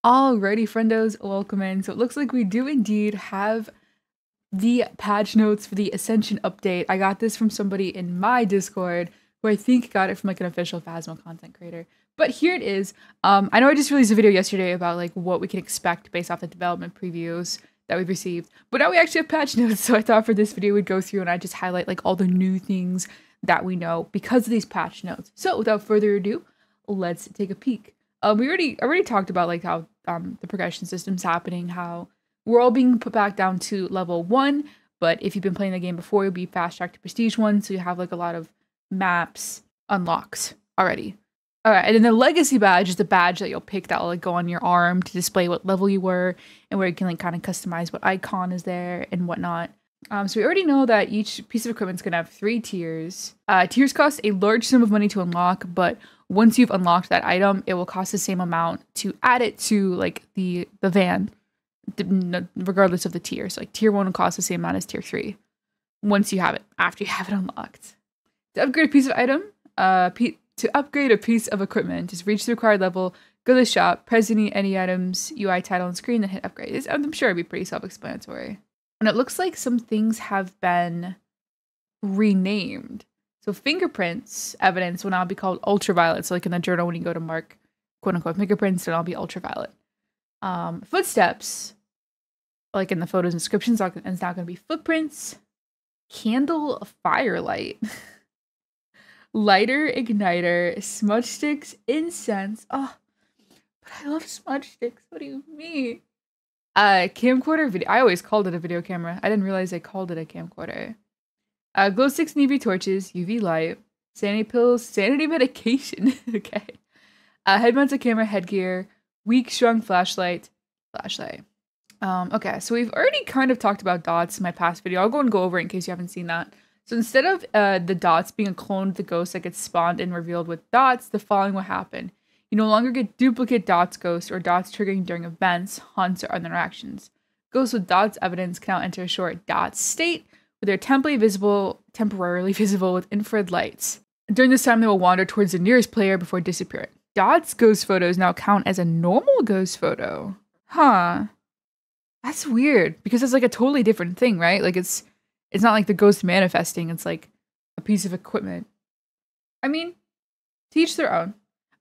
Alrighty, friendos, welcome in. So it looks like we do indeed have the patch notes for the Ascension update. I got this from somebody in my Discord who I think got it from like an official Phasmo content creator. But here it is. I know I just released a video yesterday about like what we can expect based off the development previews that we've received. But now we actually have patch notes, so I thought for this video we'd go through and I just highlight like all the new things that we know because of these patch notes. So without further ado, let's take a peek. We already talked about like how the progression system's happening, how we're all being put back down to level 1, but if you've been playing the game before, you'll be fast tracked to prestige 1, so you have like a lot of maps unlocked already. Alright, and then the legacy badge is the badge that you'll pick that will like go on your arm to display what level you were and where you can like kind of customize what icon is there and whatnot. So we already know that each piece of equipment is going to have 3 tiers. Tiers cost a large sum of money to unlock, but once you've unlocked that item, it will cost the same amount to add it to like the van, regardless of the tier. So like tier 1 will cost the same amount as tier 3 once you have it, after you have it unlocked. To upgrade a piece of item, to upgrade a piece of equipment, just reach the required level, go to the shop, press any items, UI title on screen, then hit upgrade. I'm sure it'd be pretty self-explanatory. And it looks like some things have been renamed. So fingerprints evidence will now be called ultraviolet. So like in the journal when you go to mark quote unquote fingerprints, it'll all be ultraviolet. Footsteps, like in the photos and descriptions, is now going to be footprints. Candle firelight. Lighter igniter, smudge sticks, incense. Oh, but I love smudge sticks. What do you mean? Camcorder video. I always called it a video camera. I didn't realize they called it a camcorder. Glow sticks and UV torches, UV light, sanity pills, sanity medication. Okay. Head-mounted camera, headgear, weak strong flashlight. Okay, so we've already kind of talked about dots in my past video. I'll go over it in case you haven't seen that. So instead of the dots being a clone of the ghost that gets spawned and revealed with dots, the following will happen. You no longer get duplicate dots ghosts or dots triggering during events, hunts, or other interactions. Ghosts with dots evidence can now enter a short dot state where they're temporarily visible with infrared lights. During this time, they will wander towards the nearest player before disappearing. Dots ghost photos now count as a normal ghost photo. Huh. That's weird because it's like a totally different thing, right? Like it's not like the ghost manifesting. It's like a piece of equipment. I mean, to each their own.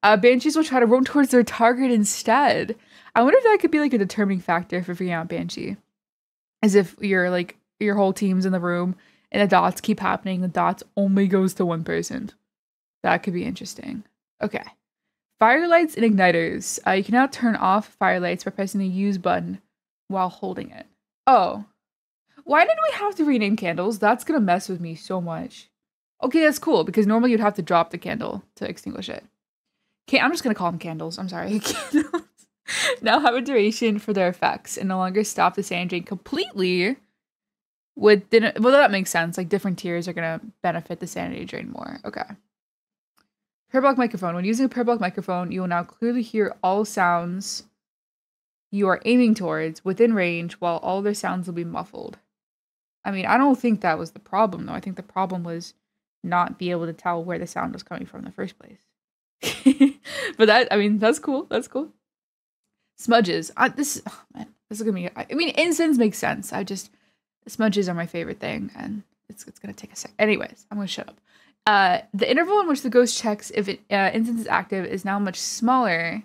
Banshees will try to roam towards their target instead. I wonder if that could be like a determining factor for figuring out Banshee. As if you're like, your whole team's in the room and the dots keep happening. The dots only goes to one person. That could be interesting. Okay. Firelights and igniters. You can now turn off firelights by pressing the use button while holding it. Oh. Why did we have to rename candles? That's gonna mess with me so much. Okay, that's cool because normally you'd have to drop the candle to extinguish it. Okay, I'm just gonna call them candles. I'm sorry. Candles now have a duration for their effects and no longer stop the sanity drain completely. Well, that makes sense. Like different tiers are gonna benefit the sanity drain more. Okay. Parabolic microphone. When using a parabolic microphone, you will now clearly hear all sounds you are aiming towards within range, while all other sounds will be muffled. I mean, I don't think that was the problem though. I think the problem was not be able to tell where the sound was coming from in the first place. But that's cool. That's cool. Smudges. This is gonna be. I mean, incense makes sense. Smudges are my favorite thing, and it's gonna take a sec. Anyways, I'm gonna shut up. The interval in which the ghost checks if incense is active is now much smaller,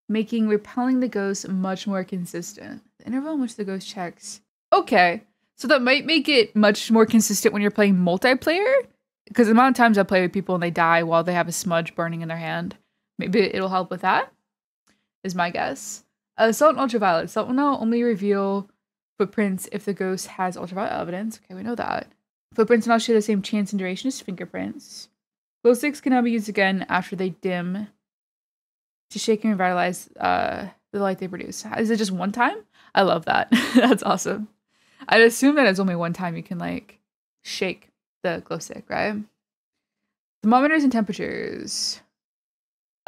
making repelling the ghost much more consistent. The interval in which the ghost checks. Okay, so that might make it much more consistent when you're playing multiplayer. Because the amount of times I play with people and they die while they have a smudge burning in their hand. Maybe it'll help with that, is my guess. Salt and ultraviolet. Salt will now only reveal footprints if the ghost has ultraviolet evidence. Okay, we know that. Footprints now share the same chance and duration as fingerprints. Glow sticks can now be used again after they dim to shake and revitalize the light they produce. Is it just one time? I love that. That's awesome. I'd assume that it's only one time you can like shake the glow stick, right? Thermometers and temperatures.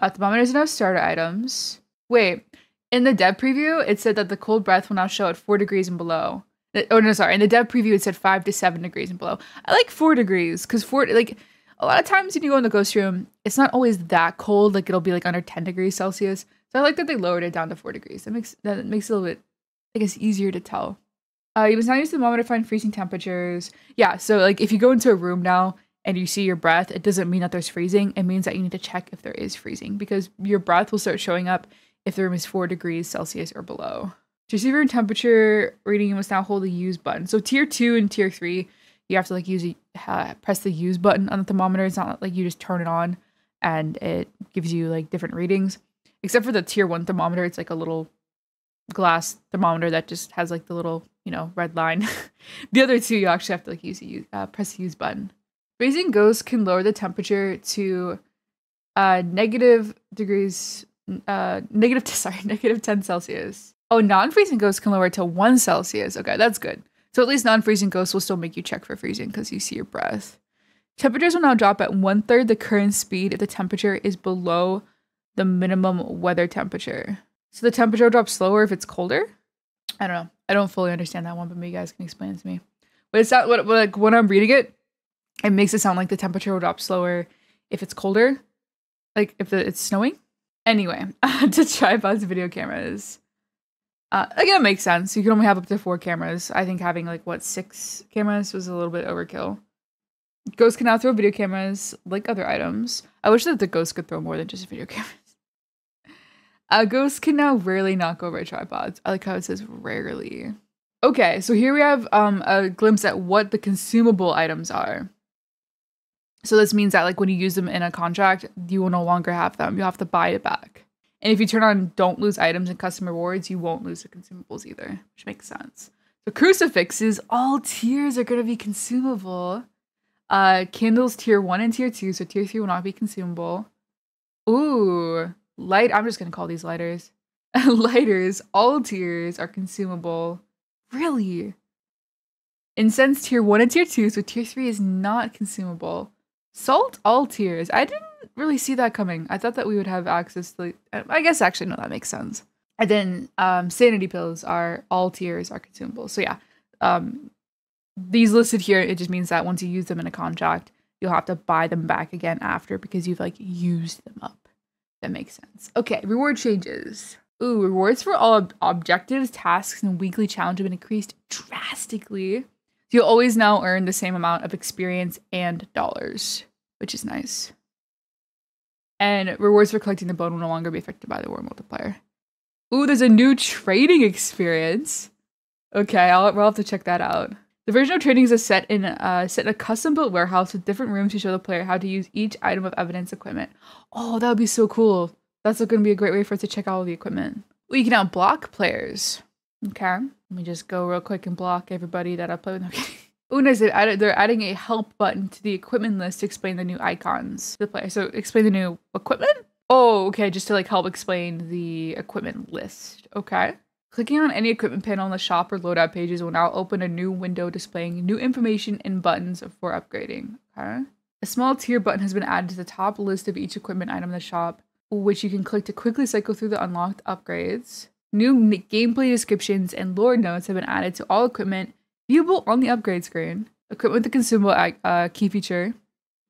Thermometers are now starter items. Wait, in the dev preview, it said that the cold breath will now show at 4 degrees and below. Oh no, sorry. In the dev preview, it said 5 to 7 degrees and below. I like 4 degrees because a lot of times when you go in the ghost room, it's not always that cold. Like it'll be like under 10 degrees Celsius. So I like that they lowered it down to 4 degrees. That makes it a little bit, I guess, easier to tell. You must not use the thermometer to find freezing temperatures. Yeah, so like if you go into a room now and you see your breath, it doesn't mean that there's freezing. It means that you need to check if there is freezing because your breath will start showing up if the room is 4 degrees Celsius or below. To receive your temperature reading, you must now hold the use button. So tier 2 and tier 3, you have to like press the use button on the thermometer. It's not like you just turn it on and it gives you like different readings. Except for the tier 1 thermometer, it's like a little glass thermometer that just has like the little, you know, red line. The other two, you actually have to like press the use button. Freezing ghosts can lower the temperature to negative 10 Celsius. Oh, non-freezing ghosts can lower it to 1 Celsius. Okay, that's good. So at least non-freezing ghosts will still make you check for freezing because you see your breath. Temperatures will now drop at 1/3 the current speed if the temperature is below the minimum weather temperature. So the temperature will drop slower if it's colder? I don't know. I don't fully understand that one, but maybe you guys can explain it to me. But it's not like when I'm reading it, it makes it sound like the temperature will drop slower if it's colder. Like if it's snowing. Anyway, to tripods video cameras. Again, it makes sense. You can only have up to 4 cameras. I think having like 6 cameras was a little bit overkill. Ghosts can now throw video cameras like other items. I wish that the ghosts could throw more than just video cameras. Ghosts can now rarely knock over tripods. I like how it says rarely. Okay, so here we have a glimpse at what the consumable items are. So this means that like when you use them in a contract, you will no longer have them. You'll have to buy it back. And if you turn on don't lose items and custom rewards, you won't lose the consumables either, which makes sense. So crucifixes, all tiers are going to be consumable. Candles tier 1 and tier 2, so tier 3 will not be consumable. Ooh, I'm just going to call these lighters. Lighters, all tiers are consumable. Really? Incense tier 1 and tier 2, so tier 3 is not consumable. Salt, all tiers. I didn't really see that coming. I thought that we would have access to, I guess actually no, that makes sense. And then sanity pills are all tiers are consumable. So yeah, these listed here, it just means that once you use them in a contract, you'll have to buy them back again after because you've like used them up. That makes sense. Okay, reward changes. Ooh, rewards for all objectives, tasks, and weekly challenge have been increased drastically. So you'll always now earn the same amount of experience and dollars, which is nice. And rewards for collecting the bone will no longer be affected by the war multiplier. Ooh, there's a new trading experience. Okay, we'll have to check that out. The version of trading is set in a custom-built warehouse with different rooms to show the player how to use each item of evidence equipment. Oh, that would be so cool. That's going to be a great way for us to check out all the equipment. Ooh, you can now block players. Okay, let me just go real quick and block everybody that I play with. Okay. Ooh, nice. They're adding a help button to the equipment list to explain the new icons to the player. So explain the new equipment? Oh, okay, just to like help explain the equipment list. Okay. Clicking on any equipment panel in the shop or loadout pages will now open a new window displaying new information and buttons for upgrading. Okay. A small tier button has been added to the top list of each equipment item in the shop, which you can click to quickly cycle through the unlocked upgrades. New gameplay descriptions and lore notes have been added to all equipment viewable on the upgrade screen. Equipment with the consumable key feature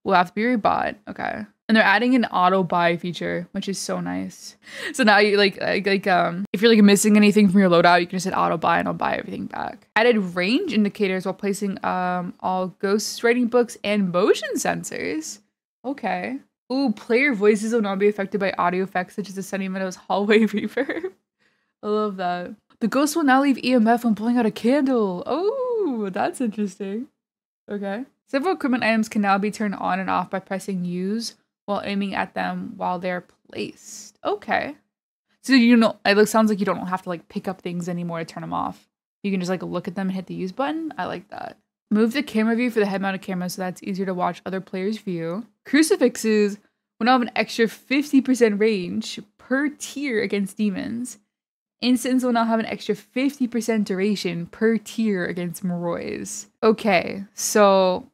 will have to be rebought. Okay. And they're adding an auto buy feature, which is so nice. So now you if you're like missing anything from your loadout, you can just hit auto buy and I'll buy everything back. Added range indicators while placing all ghost writing books and motion sensors. Okay. Ooh, player voices will not be affected by audio effects such as the Sunny Meadows hallway reverb. I love that. The ghost will now leave EMF when blowing out a candle. Oh, that's interesting. Okay. Several equipment items can now be turned on and off by pressing use while aiming at them while they're placed. Okay. So it sounds like you don't have to like pick up things anymore to turn them off. You can just like look at them and hit the use button. I like that. Move the camera view for the head-mounted camera so that it's easier to watch other players' view. Crucifixes will now have an extra 50% range per tier against demons. Instants will now have an extra 50% duration per tier against Moroys. Okay, so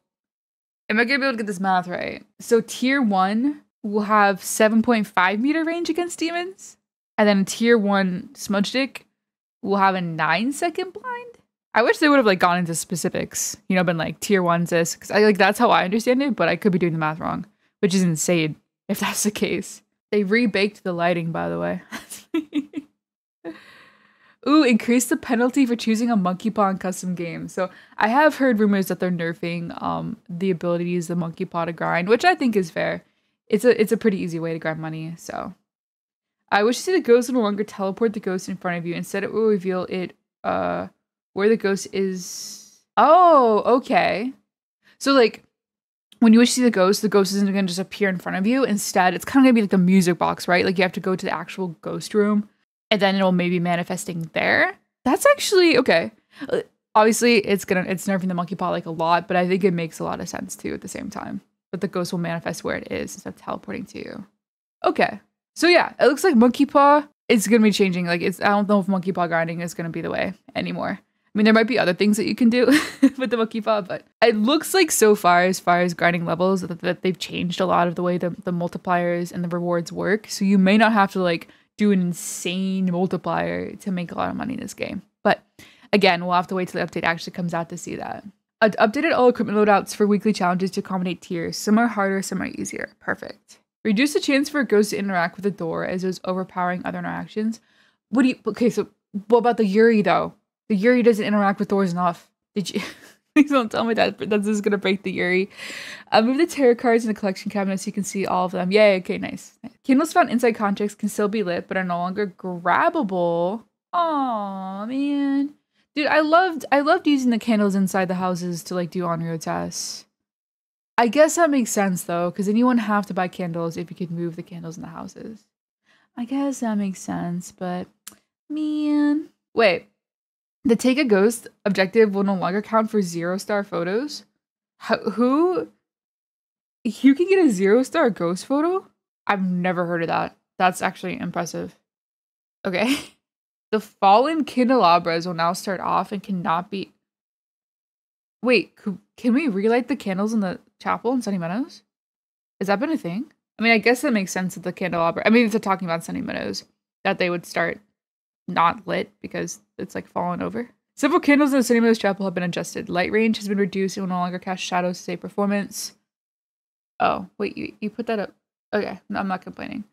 am I going to be able to get this math right? So tier 1 will have 7.5 meter range against demons. And then tier 1 smudge stick will have a 9-second blind. I wish they would have like gone into specifics, been like tier 1's this, because that's how I understand it, but I could be doing the math wrong, which is insane if that's the case. They rebaked the lighting, by the way. Ooh, increase the penalty for choosing a monkey paw in custom games. So I have heard rumors that they're nerfing the ability to use the monkey paw to grind, which I think is fair. It's a pretty easy way to grind money. So I wish to see the ghost will no longer teleport the ghost in front of you. Instead, it will reveal it where the ghost is. Oh, okay. So like when you wish to see the ghost isn't going to just appear in front of you. Instead, it's kind of going to be like the music box, right? Like you have to go to the actual ghost room. And then it'll maybe manifesting there. That's actually okay. Obviously, it's nerfing the monkey paw like a lot, but I think it makes a lot of sense too at the same time. But the ghost will manifest where it is instead of teleporting to you. Okay, so yeah, it looks like monkey paw is gonna be changing. Like I don't know if monkey paw grinding is gonna be the way anymore. I mean, there might be other things that you can do with the monkey paw, but it looks like so far as grinding levels that they've changed a lot of the way the multipliers and the rewards work. So you may not have to like do an insane multiplier to make a lot of money in this game. But again, we'll have to wait till the update actually comes out to see that. Updated all equipment loadouts for weekly challenges to accommodate tiers. Some are harder, some are easier. Perfect. Reduce the chance for a ghost to interact with the door as it was overpowering other interactions. Okay, so what about the Yuri though? The Yuri doesn't interact with doors enough. Did you? Please don't tell me that's just gonna break the Yuri. Move the tarot cards in the collection cabinet so you can see all of them. Yay, okay, nice. Candles found inside contracts can still be lit, but are no longer grabbable. Aw, man. Dude, I loved using the candles inside the houses to like do on-road tests. I guess that makes sense though, because then you wouldn't have to buy candles if you could move the candles in the houses. I guess that makes sense, but man. Wait. The take a ghost objective will no longer count for 0-star photos. Who? You can get a 0-star ghost photo? I've never heard of that. That's actually impressive. Okay. The fallen candelabras will now start off and cannot be... Wait, can we relight the candles in the chapel in Sunny Meadows? Has that been a thing? I mean, I guess that makes sense that the candelabra... I mean, if they're talking about Sunny Meadows, that they would start not lit because it's like fallen over. Several candles in the Sunny Meadows chapel have been adjusted. Light range has been reduced and will no longer cast shadows to save performance. Oh, wait, you put that up. Okay, no, I'm not complaining.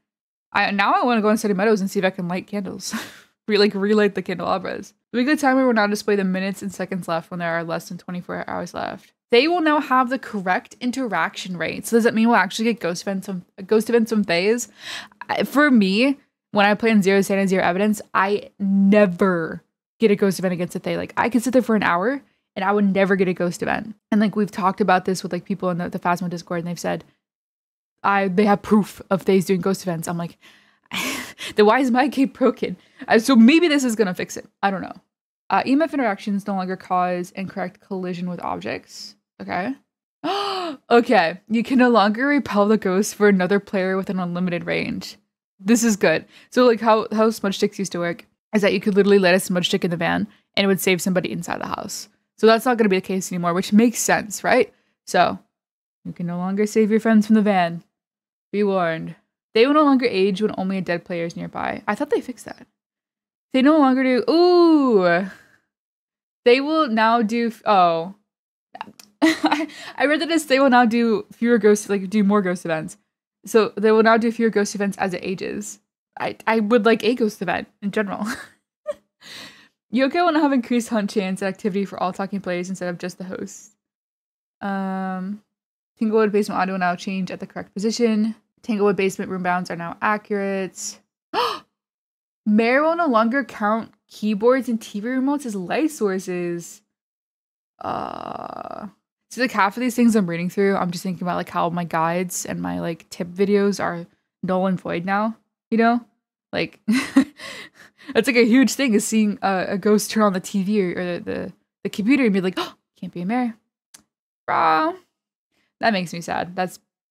Now I want to go on Sunny Meadows and see if I can light candles. Relight the candelabras. The weekly timer will now display the minutes and seconds left when there are less than 24 hours left. They will now have the correct interaction rate. So does that mean we'll actually get ghost events from phase? For me, when I play on Zero Sanity, Zero Evidence, I never get a ghost event against a Thay. Like, I could sit there for an hour, and I would never get a ghost event. And, like, we've talked about this with, like, people in the Phasmo Discord, and they've said, they have proof of Thays doing ghost events. I'm like, then why is my cape broken? So maybe this is going to fix it. I don't know. EMF interactions no longer cause incorrect collision with objects. Okay. Okay. You can no longer repel the ghost for another player with an unlimited range. This is good. So like how smudge sticks used to work is that you could literally let a smudge stick in the van and it would save somebody inside the house. So that's not going to be the case anymore, which makes sense, right? So you can no longer save your friends from the van. Be warned. They will no longer age when only a dead player is nearby. I thought they fixed that. They no longer do... Ooh! They will now do... Oh. I read that as they will now do fewer ghosts, like do more ghost events. So they will now do fewer ghost events as it ages. I would like a ghost event in general. Yoko will now have increased hunt chance and activity for all talking players instead of just the host. Tanglewood basement audio will now change at the correct position. Tanglewood basement room bounds are now accurate. Mare will no longer count keyboards and TV remotes as light sources. So like half of these things I'm reading through, I'm just thinking about like how my guides and my like tip videos are null and void now, you know? Like that's like a huge thing is seeing a ghost turn on the TV or the computer and be like, oh, can't be a mare. Bro. That makes me sad.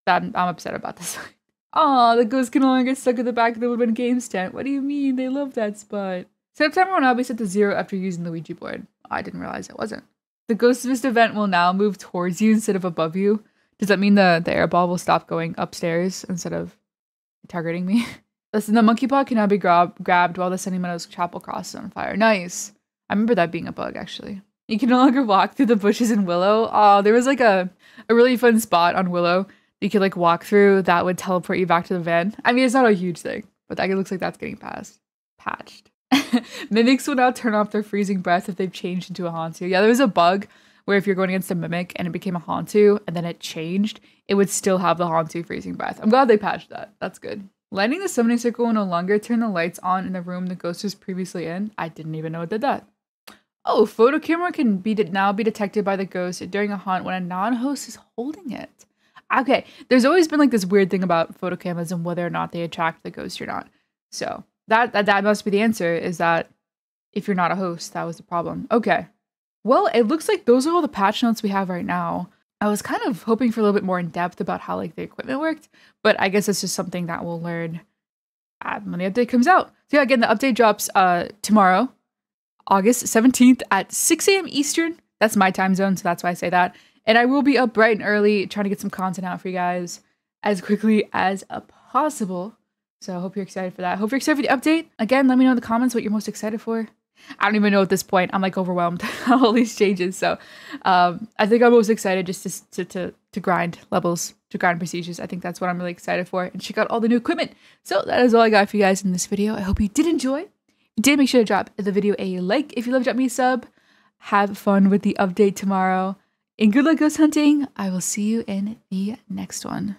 I'm upset about this. Aw, the ghost can no longer get stuck at the back of the woodland games tent. What do you mean? They love that spot. Setup timer will now be set to 0 after using the Ouija board. I didn't realize it wasn't. The Ghost Mist event will now move towards you instead of above you. Does that mean the airball will stop going upstairs instead of targeting me? Listen, the monkey paw can now be grabbed while the Sunny Meadows chapel cross is on fire. Nice. I remember that being a bug, actually. You can no longer walk through the bushes in Willow. Oh, there was like a really fun spot on Willow that you could like walk through that would teleport you back to the van. I mean, it's not a huge thing, but that looks like that's getting passed. patched. Mimics will now turn off their freezing breath if they've changed into a Hantu. Yeah, there was a bug where if you're going against a Mimic and it became a Hantu and then it changed, it would still have the Hantu freezing breath. I'm glad they patched that. That's good. Lighting the summoning circle will no longer turn the lights on in the room the ghost was previously in. I didn't even know it did that. Oh, photo camera can now be detected by the ghost during a hunt when a non-host is holding it. Okay, there's always been like this weird thing about photo cameras and whether or not they attract the ghost or not. So that must be the answer, is that if you're not a host, that was the problem. Okay. Well, it looks like those are all the patch notes we have right now. I was kind of hoping for a little bit more in depth about how like the equipment worked, but I guess it's just something that we'll learn when the update comes out. So yeah, again, the update drops tomorrow, August 17th at 6 a.m. Eastern. That's my time zone, so that's why I say that. And I will be up bright and early trying to get some content out for you guys as quickly as possible. So I hope you're excited for that. Hope you're excited for the update. Again, let me know in the comments what you're most excited for. I don't even know at this point. I'm like overwhelmed all these changes. So I think I'm most excited just to grind levels, to grind procedures. I think that's what I'm really excited for, and check out all the new equipment. So that is all I got for you guys in this video. I hope you did enjoy. If you did, make sure to drop the video a like. If you love, drop me a sub. Have fun with the update tomorrow. And good luck ghost hunting. I will see you in the next one.